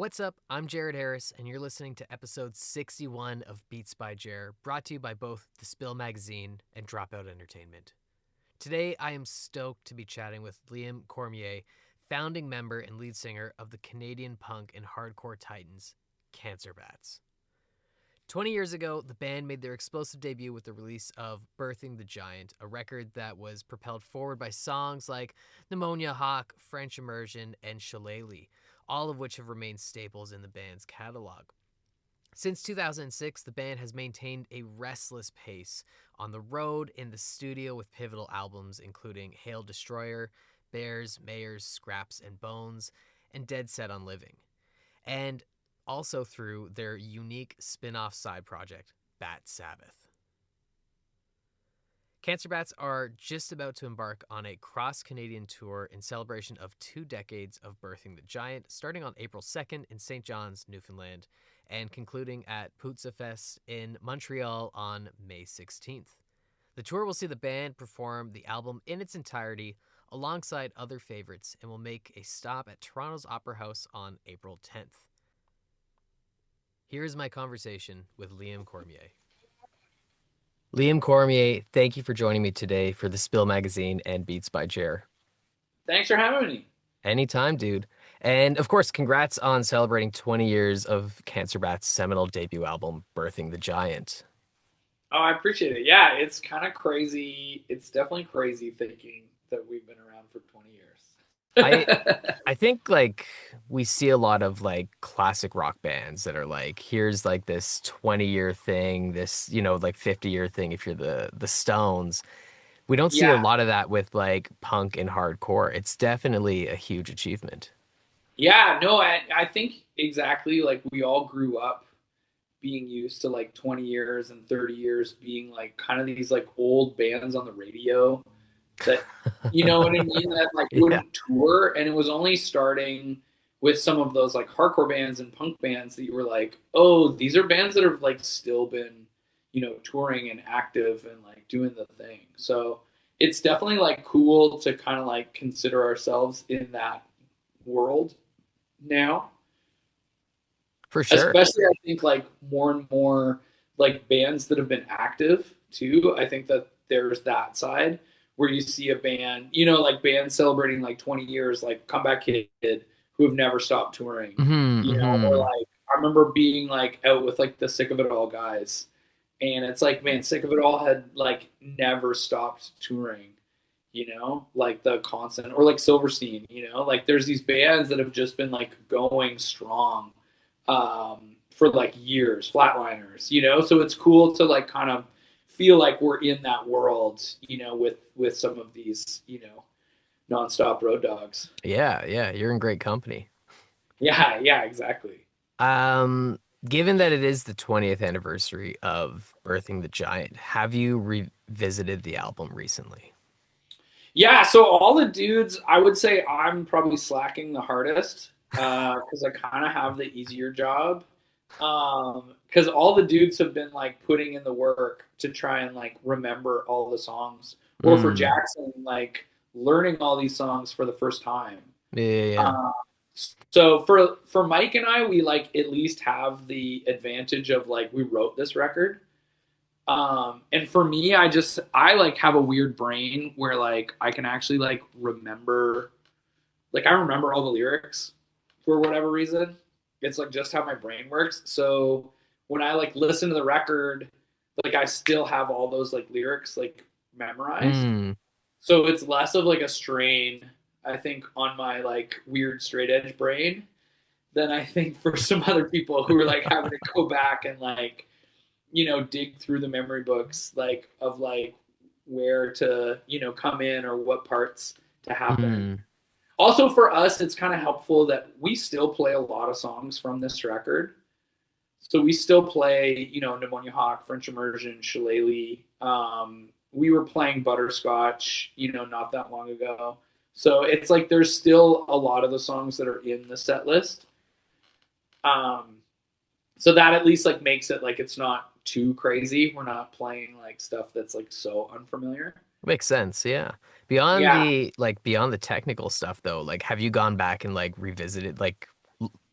What's up? I'm Jared Harris, and you're listening to episode 61 of Beats by Jer, brought to you by both The Spill Magazine and Dropout Entertainment. Today, I am stoked to be chatting with Liam Cormier, founding member and lead singer of the Canadian punk and hardcore titans, Cancer Bats. 20 years ago, the band made their explosive debut with the release of Birthing the Giant, a record that was propelled forward by songs like Pneumonia Hawk, French Immersion, and Shillelagh, all of which have remained staples in the band's catalog. Since 2006, the band has maintained a restless pace on the road, in the studio, with pivotal albums including Hail Destroyer, Bears, Mayors, Scraps and Bones, and Dead Set on Living. And also through their unique spin-off side project, Bat Sabbath. Cancer Bats are just about to embark on a cross-Canadian tour in celebration of 2 decades of Birthing the Giant, starting on April 2nd in St. John's, Newfoundland, and concluding at Poutsa Fest in Montreal on May 16th. The tour will see the band perform the album in its entirety alongside other favorites and will make a stop at Toronto's Opera House on April 10th. Here's my conversation with Liam Cormier. Liam Cormier, thank you for joining me today for The Spill Magazine and Beats by Jer. Thanks for having me. Anytime, dude. And of course, congrats on celebrating 20 years of Cancer Bat's seminal debut album, Birthing the Giant. Oh, I appreciate it. Yeah, it's kind of crazy. It's definitely crazy thinking that we've been around for 20 I years. I think like we see a lot of like classic rock bands that are like, here's like this 20-year thing, this, like 50-year thing if you're the Stones. We don't see a Yeah. lot of that with like punk and hardcore. It's definitely a huge achievement. Yeah, no, I think exactly like we all grew up being used to like 20 years and 30 years being like kind of these like old bands on the radio that, you know what I mean, that like Yeah. wouldn't tour. And it was only starting with some of those like hardcore bands and punk bands that you were like, oh, these are bands that have like still been, touring and active and like doing the thing. So it's definitely like cool to kind of like consider ourselves in that world now. For sure. Especially I think like more and more like bands that have been active too. I think that there's that side where you see a band, like bands celebrating like 20 years, like Comeback Kid, who have never stopped touring, Hmm. or Hmm. like I remember being like out with like the Sick of It All guys, and it's like, man, Sick of It All had like never stopped touring, like the constant, or like Silverstein, like there's these bands that have just been like going strong for like years, Flatliners, so it's cool to like kind of feel like we're in that world, with some of these, nonstop road dogs. Yeah, yeah, you're in great company. Yeah, yeah, exactly. Um, Given that it is the 20th anniversary of Birthing the Giant, have you revisited the album recently? Yeah, so all the dudes, I would say I'm probably slacking the hardest because I kind of have the easier job. Because all the dudes have been like putting in the work to try and like remember all the songs, or for Mm. Jackson, like learning all these songs for the first time. Yeah, yeah, yeah. Uh, so for Mike and I, we like at least have the advantage of like we wrote this record. And for me, I like have a weird brain where like I can actually like remember, like I remember all the lyrics for whatever reason. It's like just how my brain works. So when I like listen to the record, like I still have all those like lyrics like memorized. Mm. So it's less of like a strain, I think, on my like weird straight edge brain than I think for some other people who are like having to go back and like, dig through the memory books like of like where to, come in or what parts to happen. Mm. Also for us, it's kind of helpful that we still play a lot of songs from this record. So we still play, Pneumonia Hawk, French Immersion, Shillelagh. We were playing Butterscotch, not that long ago. So it's like there's still a lot of the songs that are in the set list. Um, so that at least like makes it like it's not too crazy. We're not playing like stuff that's like so unfamiliar. Makes sense, yeah. Yeah. Beyond the technical stuff though, like have you gone back and like revisited like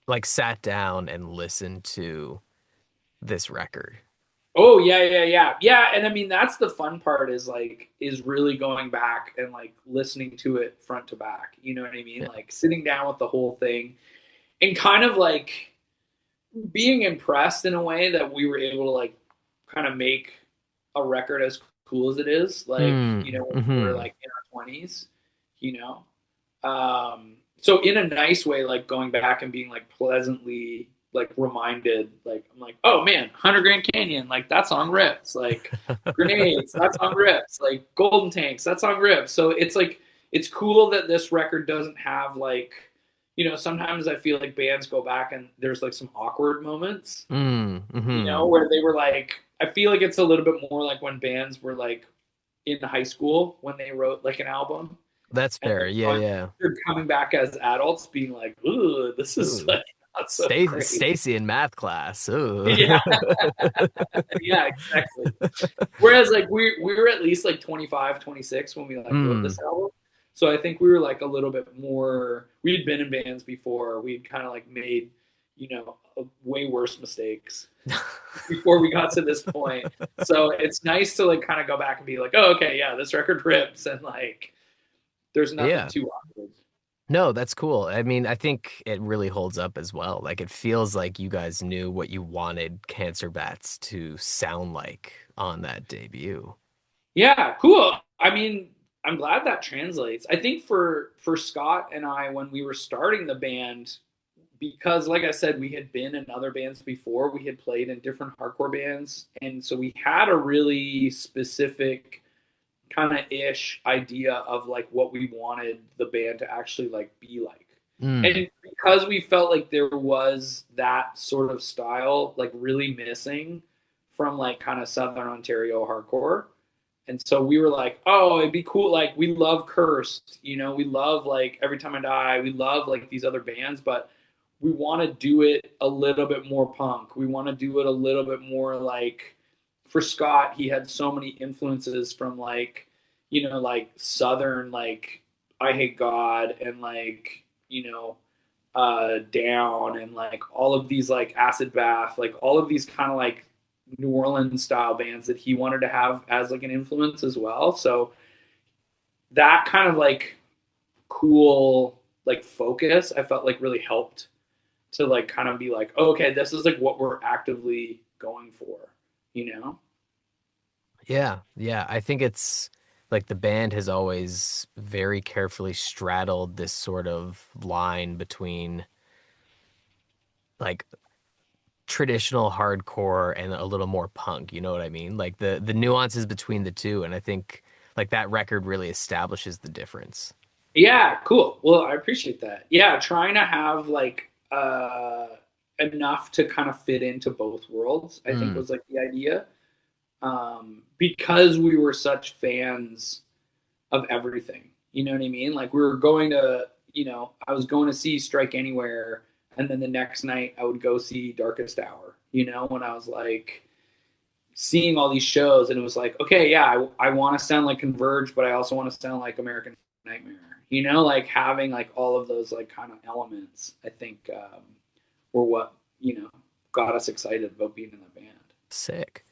like sat down and listened to this record? Oh yeah, yeah, yeah. Yeah, and I mean that's the fun part is like is really going back and like listening to it front to back. You know what I mean? Yeah. Like sitting down with the whole thing and kind of like being impressed in a way that we were able to like kind of make a record as cool as it is, like, you Mm, know, when we were hmm. like in our 20s, you know. So in a nice way, like going back and being like pleasantly like reminded, like I'm like, oh man, 100 Grand Canyon, like that song rips, like Grenades, that song rips, like Golden Tanks, that song rips. So it's like it's cool that this record doesn't have like, you know, sometimes I feel like bands go back and there's like some awkward moments, Mm, you know, hmm. where they were like, I feel like it's a little bit more like when bands were like in high school when they wrote like an album That's and fair. Yeah, yeah. they're coming back as adults being like, ooh, this is Ooh, like not so great. Stacy in math class. Ooh. Yeah, yeah, exactly. Whereas like we were at least like 25, 26 when we like wrote Mm. this album. So I think we were like a little bit more, we'd been in bands before. We'd kind of like made, you know, way worse mistakes before we got to this point. So it's nice to like kind of go back and be like, oh, okay, yeah, this record rips and like there's nothing Yeah. too awkward. No, that's cool. I mean, I think it really holds up as well. Like it feels like you guys knew what you wanted Cancer Bats to sound like on that debut. Yeah, cool. I mean, I'm glad that translates. I think for Scott and I when we were starting the band, because like I said, we had been in other bands before. We had played in different hardcore bands, and so we had a really specific kind of ish idea of like what we wanted the band to actually like be like. Mm. And because we felt like there was that sort of style like really missing from like kind of Southern Ontario hardcore, and so we were like, oh, it'd be cool. Like, we love Cursed, you know, we love like Every Time I Die, we love like these other bands, but we want to do it a little bit more punk. We want to do it a little bit more like, for Scott, he had so many influences from like, you know, like Southern, like I Hate God and like, you know, Down and like all of these like Acid Bath, like all of these kind of like New Orleans style bands that he wanted to have as like an influence as well. So that kind of like cool like focus I felt like really helped to like kind of be like, oh, okay, this is like what we're actively going for, you know? Yeah, yeah. I think it's like the band has always very carefully straddled this sort of line between like traditional hardcore and a little more punk, you know what I mean? Like the nuances between the two, and I think like that record really establishes the difference. Yeah, cool. Well, I appreciate that. Yeah, trying to have like enough to kind of fit into both worlds, I think Mm. was like the idea. Because we were such fans of everything. You know what I mean? Like we were going to, you know, I was going to see Strike Anywhere, and then the next night I would go see Darkest Hour. You know, when I was like seeing all these shows, and it was like, okay, yeah, I want to sound like Converge, but I also want to sound like American Nightmare. You know, like having like all of those like kind of elements, I think were what you know got us excited about being in the band. Sick.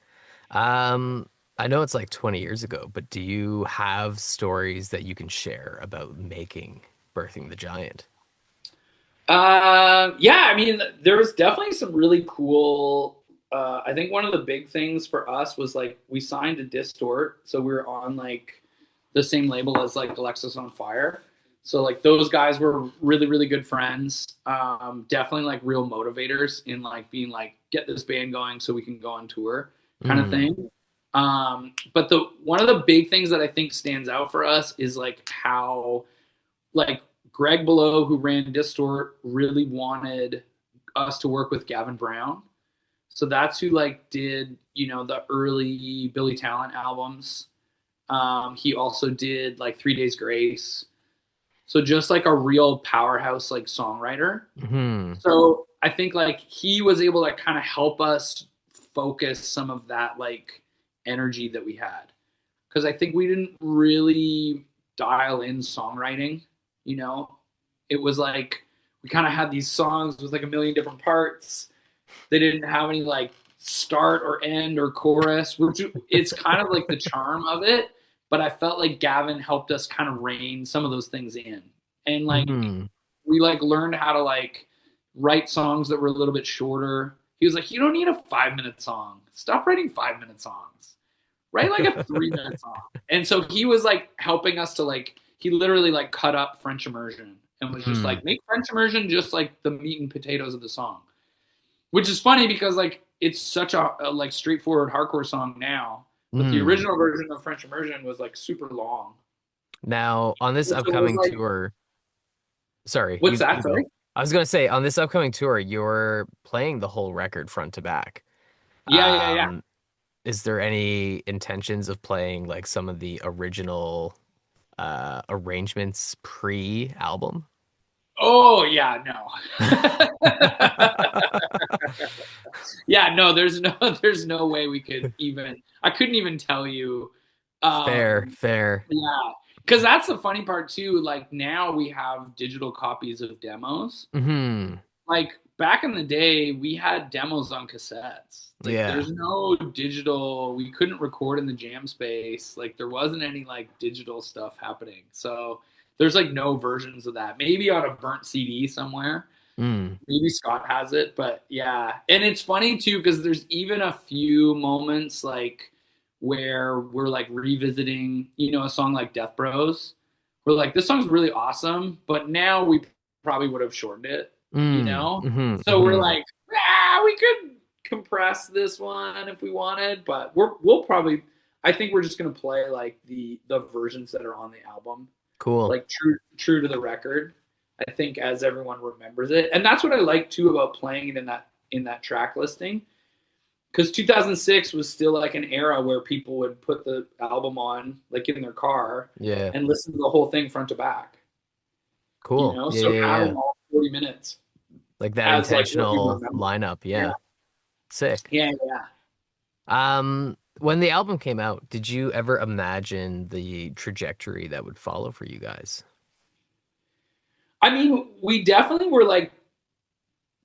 Um, I know it's like 20 years ago, but do you have stories that you can share about making Birthing the Giant? Yeah, I mean, there was definitely some really cool. I think one of the big things for us was like we signed to Distort, so we were on like the same label as like Alexis on Fire. So like those guys were really really good friends. Definitely like real motivators in like being like get this band going so we can go on tour kind of Mm. thing. But the one of the big things that I think stands out for us is like how like Greg Below, who ran Distort, really wanted us to work with Gavin Brown. So that's who like did, you know, the early Billy Talent albums. He also did like 3 Days Grace. So just like a real powerhouse like songwriter. Hmm. So I think like he was able to kind of help us focus some of that like energy that we had. Because I think we didn't really dial in songwriting, you know. It was like we kind of had these songs with like a million different parts. They didn't have any like start or end or chorus, which it's kind of like the charm of it. But I felt like Gavin helped us kind of rein some of those things in. And like Mm. we like learned how to like write songs that were a little bit shorter. He was like, you don't need a 5-minute song. Stop writing 5-minute songs. Write like a 3-minute song. And so he was like helping us to like, he literally like cut up French immersion and was just like, make French immersion just like the meat and potatoes of the song. Which is funny because like it's such a like straightforward hardcore song now. But the original version of French immersion was like super long. Now, on this So it was upcoming like, tour, sorry, what's that? you go. Sorry. I was gonna say on this upcoming tour, you're playing the whole record front to back. Yeah. Um, is there any intentions of playing like some of the original arrangements pre-album? Oh yeah, no. Yeah, no, there's no way we could even I couldn't even tell you. Fair, Um fair. yeah. Because that's the funny part too. Like now we have digital copies of demos. Hmm. Like back in the day, we had demos on cassettes. Like Yeah. there's no digital, we couldn't record in the jam space. Like there wasn't any like digital stuff happening. So there's like no versions of that. Maybe on a burnt CD somewhere. Mm. Maybe Scott has it, but yeah. And it's funny too because there's even a few moments like where we're like revisiting, a song like Death Bros. We're like, this song's really awesome, but now we probably would have shortened it, you Mm. know? Hmm. So we're Hmm. like, we could compress this one if we wanted, but we'll probably I think we're just gonna play like the versions that are on the album, Cool. like true to the record. I think as everyone remembers it. And that's what I like too about playing it in that track listing. Because 2006 was still like an era where people would put the album on like in their car Yeah. and listen to the whole thing front to back. Cool. Yeah, So yeah, have yeah. them all 40 minutes Like that as like what you intentional remember. lineup. Yeah. Yeah. Sick. Yeah. When the album came out, did you ever imagine the trajectory that would follow for you guys? I mean, we definitely were like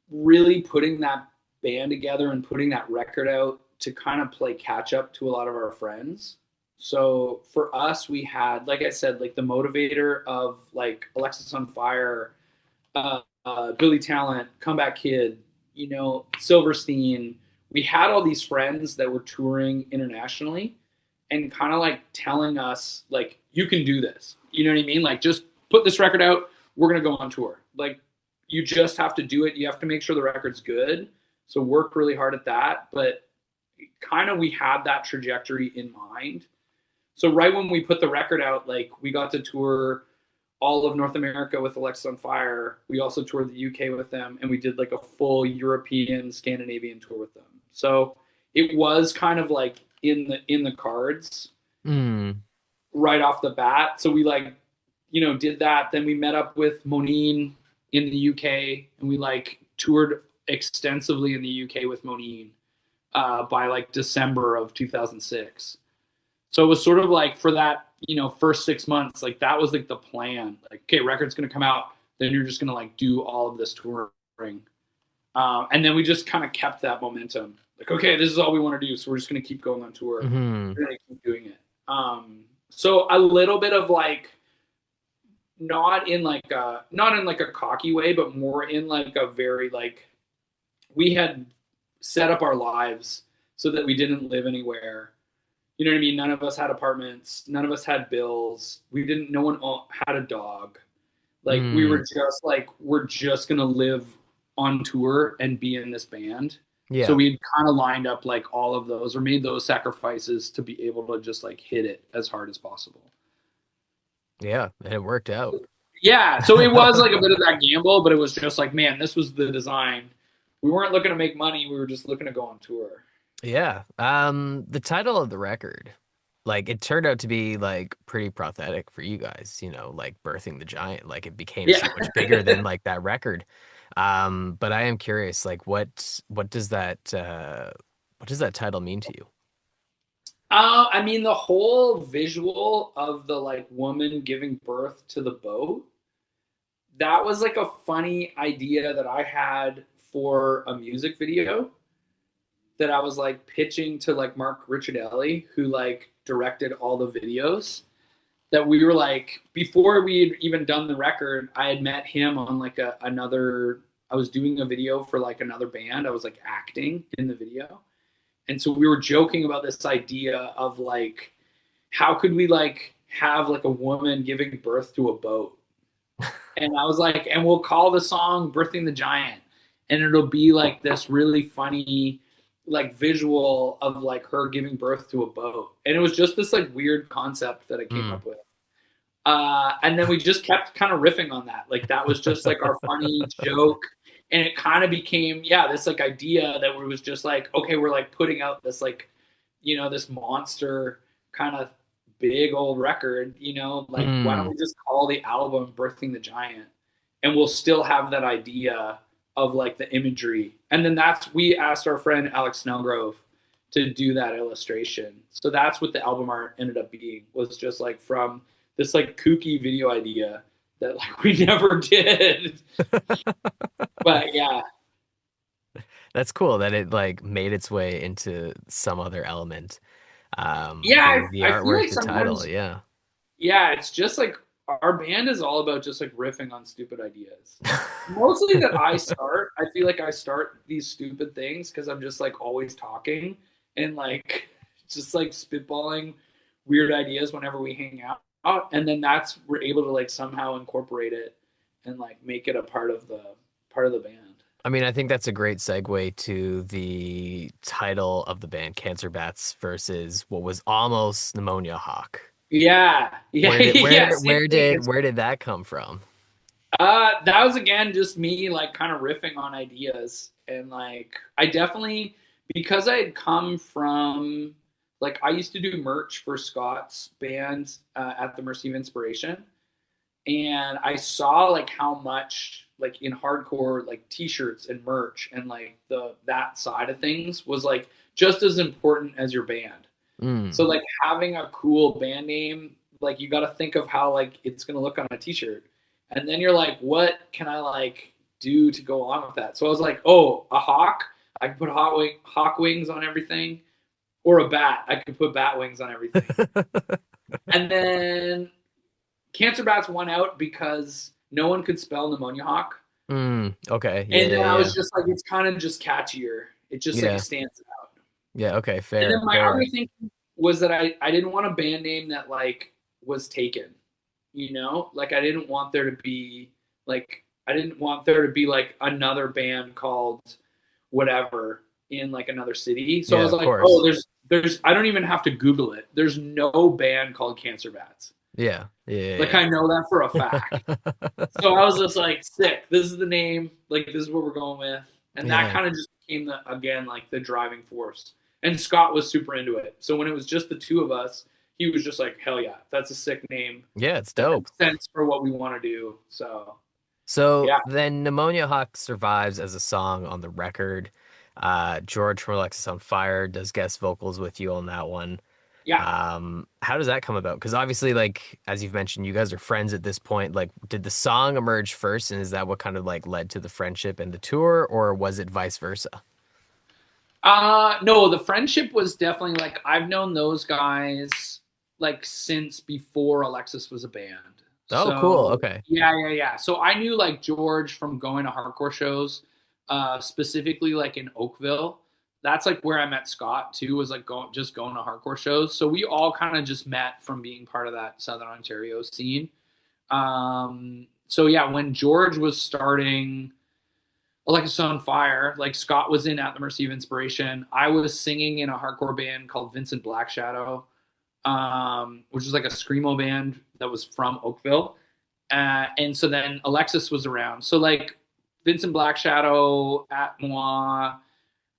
really putting that band together and putting that record out to kind of play catch up to a lot of our friends. So for us, we had, like I said, like the motivator of like Alexis on Fire, Billy Talent, Comeback Kid, Silverstein. We had all these friends that were touring internationally and kind of like telling us, like, you can do this. You know what I mean? Like, just put this record out. We're going to go on tour. Like, you just have to do it. You have to make sure the record's good. So work really hard at that. But kind of we had that trajectory in mind. So right when we put the record out, like we got to tour all of North America with Alexis on Fire. We also toured the UK with them, and we did like a full European, Scandinavian tour with them. So it was kind of like in the cards Mm. right off the bat. So we like, did that. Then we met up with Monine in the UK, and we like toured extensively in the UK with Monine by like December of 2006. So it was sort of like for that, first 6 months, like that was like the plan. Like, okay, record's gonna come out, then you're just gonna like do all of this touring, and then we just kind of kept that momentum. Like, okay, this is all we want to do, so we're just gonna keep going on tour. Hmm. We're gonna keep doing it. So a little bit of like not in like a cocky way, but more in like a very like we had set up our lives so that we didn't live anywhere. You know what I mean? None of us had apartments. None of us had bills. No one had a dog. Like we were Mm. just like, we're just going to live on tour and be in this band. So Yeah. we kind of lined up like all of those or made those sacrifices to be able to just like hit it as hard as possible. Yeah. And it worked out. Yeah. So it was like a bit of that gamble, but it was just like, man, this was the design. We weren't looking to make money. We were just looking to go on tour. Yeah. The title of the record, like it turned out to be like pretty prophetic for you guys, like birthing the giant. Like it became so Yeah. much bigger than like that record. But I am curious, like what does that title mean to you? I mean, the whole visual of the like woman giving birth to the boat, that was like a funny idea that I had for a music video that I was like pitching to like Mark Ricciardelli, who like directed all the videos. That we were like, before we had even done the record, I had met him on like another. I was doing a video for like another band. I was like acting in the video, and so we were joking about this idea of like, how could we like have like a woman giving birth to a boat? And I was like, and we'll call the song "Birthing the Giant," and it'll be like this really funny like visual of like her giving birth to a boat. And it was just this like weird concept that I came up with. And then we just kept kind of riffing on that. Like that was just like our funny joke. And it kind of became, yeah, this like idea that we was just like, okay, we're like putting out this like, you know, this monster kind of big old record, you know, like why don't we just call the album Birthing the Giant? And we'll still have that idea of like the imagery. And then we asked our friend Alex Snellgrove to do that illustration. So that's what the album art ended up being, was just like from this like kooky video idea that like we never did. But yeah. That's cool that it like made its way into some other element. Yeah, The I feel artwork, like the title, sometimes, yeah. yeah, it's just like our band is all about just like riffing on stupid ideas. Mostly that I feel like I start these stupid things because I'm just like always talking and like just like spitballing weird ideas whenever we hang out. And then we're able to like somehow incorporate it and like make it a part of the band. I mean, I think that's a great segue to the title of the band, Cancer Bats, versus what was almost Pneumonia Hawk. Yeah, yeah, yeah. Same thing. Where did that come from? That was again just me like kind of riffing on ideas, and like I definitely, because I had come from like I used to do merch for Scott's band at the Mercy of Inspiration, and I saw like how much like in hardcore like t-shirts and merch and like that side of things was like just as important as your band. So like having a cool band name, like you got to think of how like it's going to look on a t-shirt. And then you're like, what can I like do to go along with that? So I was like, oh, a hawk. I could put hawk wings on everything, or a bat. I could put bat wings on everything. And then Cancer Bats won out because no one could spell Pneumonia Hawk. Okay. Yeah, and then I was just like, it's kind of just catchier. It just like stands out. Yeah. Okay. Fair. And then my other thing was that I didn't want a band name that like was taken, you know, like I didn't want there to be like another band called whatever in like another city. So I was like, oh, there's I don't even have to Google it. There's no band called Cancer Bats. Yeah. Like I know that for a fact. So I was just like, sick. This is the name. Like this is what we're going with. And that kind of just became the driving force. And Scott was super into it. So when it was just the two of us, he was just like, hell yeah, that's a sick name. Yeah, it's dope. It makes sense for what we want to do. So then Pneumonia Hawk survives as a song on the record. George from Alexis on Fire does guest vocals with you on that one. Yeah. How does that come about? Because obviously, like, as you've mentioned, you guys are friends at this point. Like, did the song emerge first, and is that what kind of like led to the friendship and the tour, or was it vice versa? No, the friendship was definitely like I've known those guys like since before Alexis was a band. Oh, cool. Okay. Yeah. So I knew like George from going to hardcore shows, specifically like in Oakville. That's like where I met Scott too, was like going to hardcore shows. So we all kind of just met from being part of that Southern Ontario scene. So yeah, when George was starting Alexis on Fire, like Scott was in At the Mercy of Inspiration. I was singing in a hardcore band called Vincent Black Shadow, which was like a screamo band that was from Oakville. And so then Alexis was around. So like Vincent Black Shadow, At Moi,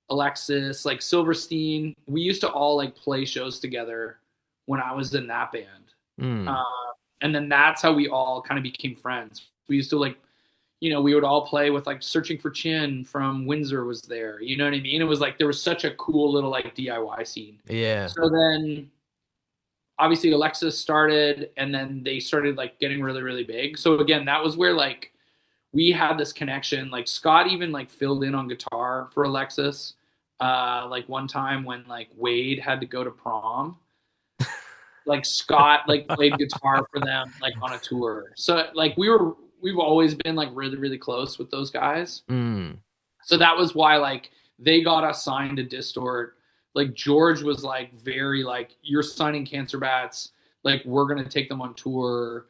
Alexis, like Silverstein, we used to all like play shows together when I was in that band. And then that's how we all kind of became friends. We used to like, you know, we would all play with like Searching for Chin from Windsor was there. You know what I mean? It was like, there was such a cool little like DIY scene. Yeah. So then obviously Alexis started, and then they started like getting really, really big. So again, that was where like we had this connection. Like Scott even like filled in on guitar for Alexis. Like one time when like Wade had to go to prom, like Scott like played guitar for them like on a tour. So like we've always been like really really close with those guys. Mm. So that was why like they got us signed to Distort. Like George was like very like you're signing Cancer Bats, like we're gonna take them on tour.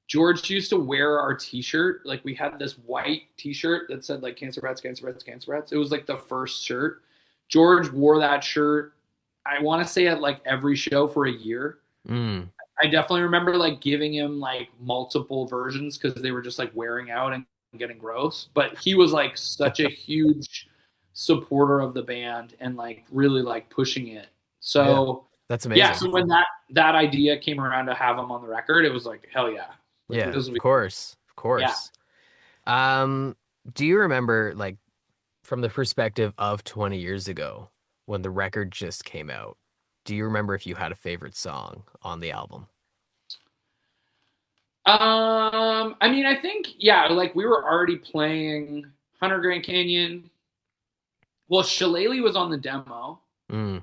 George used to wear our T-shirt. Like we had this white T-shirt that said like Cancer Bats, Cancer Bats, Cancer Bats. It was like the first shirt. George wore that shirt. I want to say at like every show for a year. Mm. I definitely remember like giving him like multiple versions because they were just like wearing out and getting gross. But he was like such a huge supporter of the band and like really like pushing it. Yeah, So that's yeah, amazing. so when that idea came around to have him on the record, it was like hell yeah, like Yeah, this will of be course, of yeah. course. Do you remember, like, from the perspective of 20 years ago when the record just came out, do you remember if you had a favorite song on the album? I mean, I think yeah, like we were already playing Hunter Grand Canyon. Well, Shillelagh was on the demo. Mm.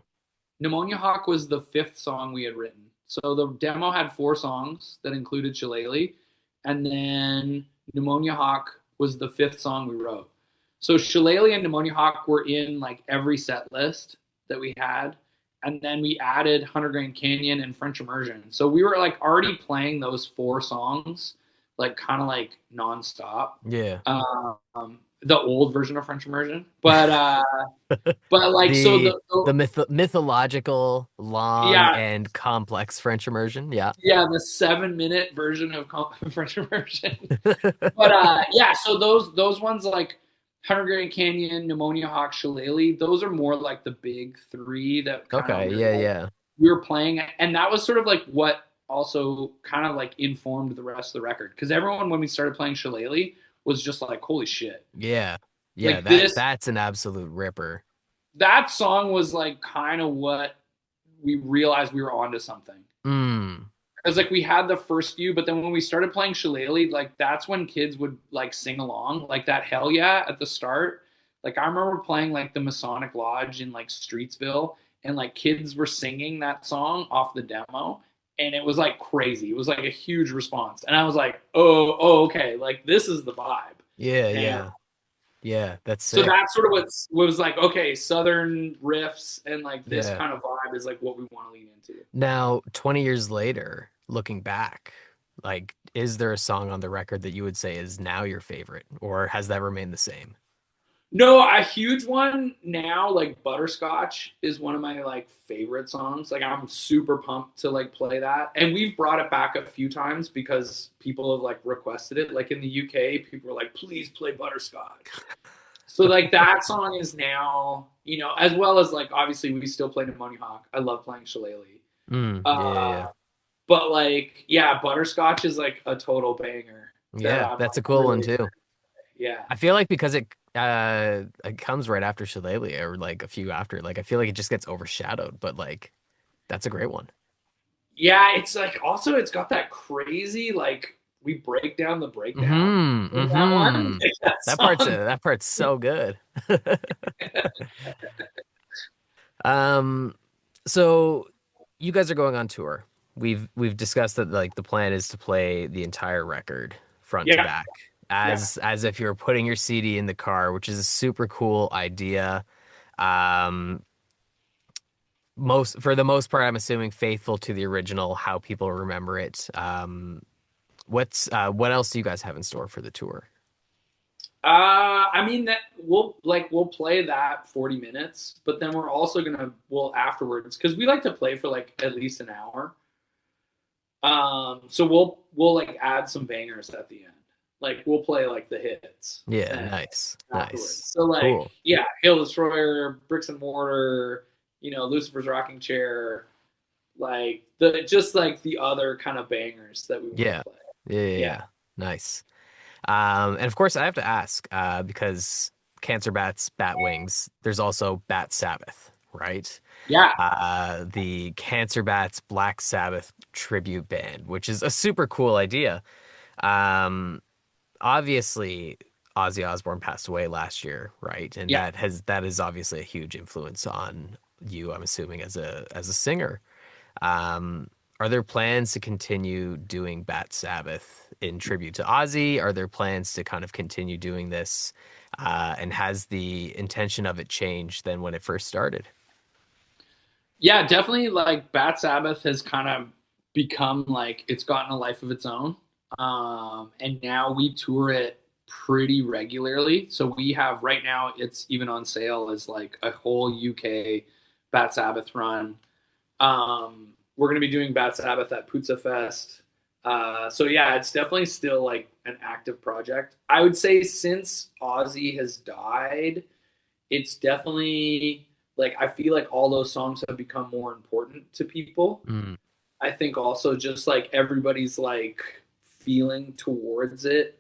Pneumonia Hawk was the fifth song we had written. So the demo had four songs that included Shillelagh, and then Pneumonia Hawk was the fifth song we wrote. So Shillelagh and Pneumonia Hawk were in like every set list that we had, and then we added Hunter Grand Canyon and French Immersion. So we were like already playing those four songs, like kind of like nonstop. Yeah. The old version of French Immersion, but like so The mythological, long, yeah, and complex French immersion. Yeah. yeah, the 7 minute version of French immersion. But yeah, so those ones like Hunter Grand Canyon, Pneumonia Hawk, Shillelagh, those are more like the big three that kind of Okay. Yeah. Yeah. we were playing, and that was sort of like what also kind of like informed the rest of the record because everyone when we started playing Shillelagh was just like, holy shit, Yeah. Yeah. like this That's an absolute ripper. that song was like kind of what we realized we were onto something. Mm. Because like we had the first few, but then when we started playing Shillelagh, like that's when kids would like sing along, like that hell yeah at the start. Like I remember playing like the Masonic Lodge in like Streetsville, and like kids were singing that song off the demo, and it was like crazy. It was like a huge response, and I was like, oh, okay, like this is the vibe. Yeah. And Yeah. Yeah. That's so sick. that's sort of what was like, okay, Southern riffs and like this Yeah. kind of vibe is like what we want to lean into. Now, 20 years later, looking back, like, is there a song on the record that you would say is now your favorite, or has that remained the same? No, a huge one now, like Butterscotch is one of my like favorite songs. Like I'm super pumped to like play that. And we've brought it back a few times because people have like requested it. Like in the UK, people were like, please play Butterscotch. So like that song is now, as well as like obviously we still play Pneumonia Hawk. I love playing Shillelagh. Mm, yeah, Uh yeah, but like yeah, Butterscotch is like a total banger that yeah. I'm That's a like cool one really too. yeah. I feel like because it comes right after Shillelagh or like a few after, like I feel like it just gets overshadowed, but like that's a great one. Yeah, it's like also it's got that crazy like we break down the breakdown Mm-hmm. in that one. Mm-hmm. Like, that song. That part's so good. Um, so you guys are going on tour. We've discussed that like the plan is to play the entire record front to Yeah, back yeah. as if you're putting your CD in the car, which is a super cool idea. Um, most for the most part, I'm assuming faithful to the original, how people remember it. What else do you guys have in store for the tour? I mean that we'll play that 40 minutes, but then we're also we'll afterwards because we like to play for like at least an hour. So we'll like add some bangers at the end. Like we'll play like the hits Yeah, and nice, afterwards. nice, So like cool. yeah, Hail Destroyer, Bricks and Mortar, Lucifer's Rocking Chair, like the just like the other kind of bangers that we want Yeah, to play. yeah, yeah, Yeah. yeah. Nice. And of course, I have to ask because Cancer Bats, Bat Wings, there's also Bat Sabbath, right? Yeah. The Cancer Bats Black Sabbath tribute band, which is a super cool idea. Um, obviously Ozzy Osbourne passed away last year, right? And Yeah. that is obviously a huge influence on you, I'm assuming, as a singer. Um, are there plans to continue doing Bat Sabbath in tribute to Ozzy? Are there plans to kind of continue doing this? And has the intention of it changed than when it first started? Yeah, definitely like Bat Sabbath has kind of become like it's gotten a life of its own. And now we tour it pretty regularly. So we have right now it's even on sale as like a whole UK Bat Sabbath run. We're gonna be doing Bat Sabbath at Puzza Fest. So yeah, it's definitely still like an active project. I would say since Ozzy has died, it's definitely like I feel like all those songs have become more important to people. Mm. I think also just like everybody's like feeling towards it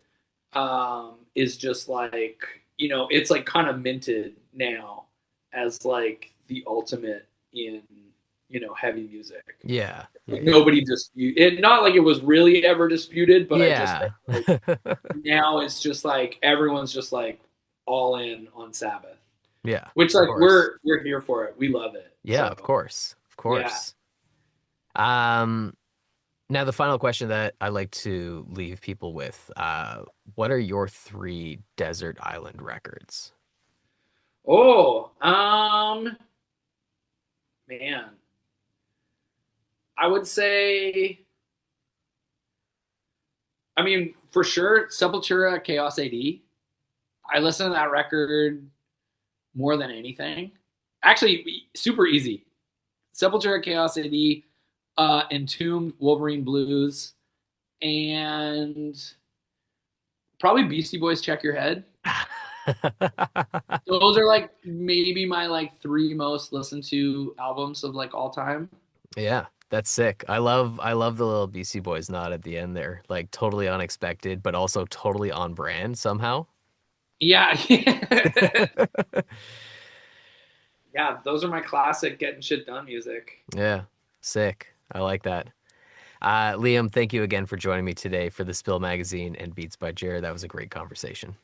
is just like it's like kind of minted now as like the ultimate in heavy music. Yeah, Like yeah, nobody dispute it. Not like it was really ever disputed, but I just yeah. think like now it's just like everyone's just like all in on Sabbath, Yeah, which of like course. we're here for it. We love it. Yeah, of So course, of yeah. course. Um, Now, the final question that I like to leave people with, what are your three desert island records? Oh, man, I would say, I mean, for sure, Sepultura, Chaos AD. I listen to that record more than anything. Actually, super easy. Sepultura, Chaos AD, Entombed, Wolverine Blues, and probably Beastie Boys. Check Your Head. Those are like maybe my like three most listened to albums of like all time. Yeah, that's sick. I love the little BC Boys nod at the end there. Like totally unexpected, but also totally on brand somehow. Yeah. Yeah, those are my classic getting shit done music. Yeah, sick. I like that. Liam, thank you again for joining me today for the Spill Magazine and Beats by Jared. That was a great conversation.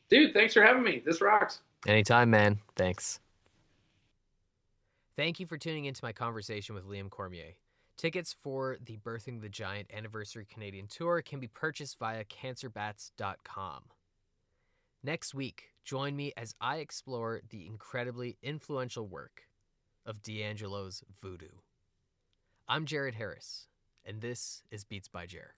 Dude, thanks for having me. This rocks. Anytime, man. Thanks. Thank you for tuning into my conversation with Liam Cormier. Tickets for the Birthing the Giant Anniversary Canadian Tour can be purchased via cancerbats.com. Next week, join me as I explore the incredibly influential work of D'Angelo's Voodoo. I'm Jared Harris, and this is Beats by Jer.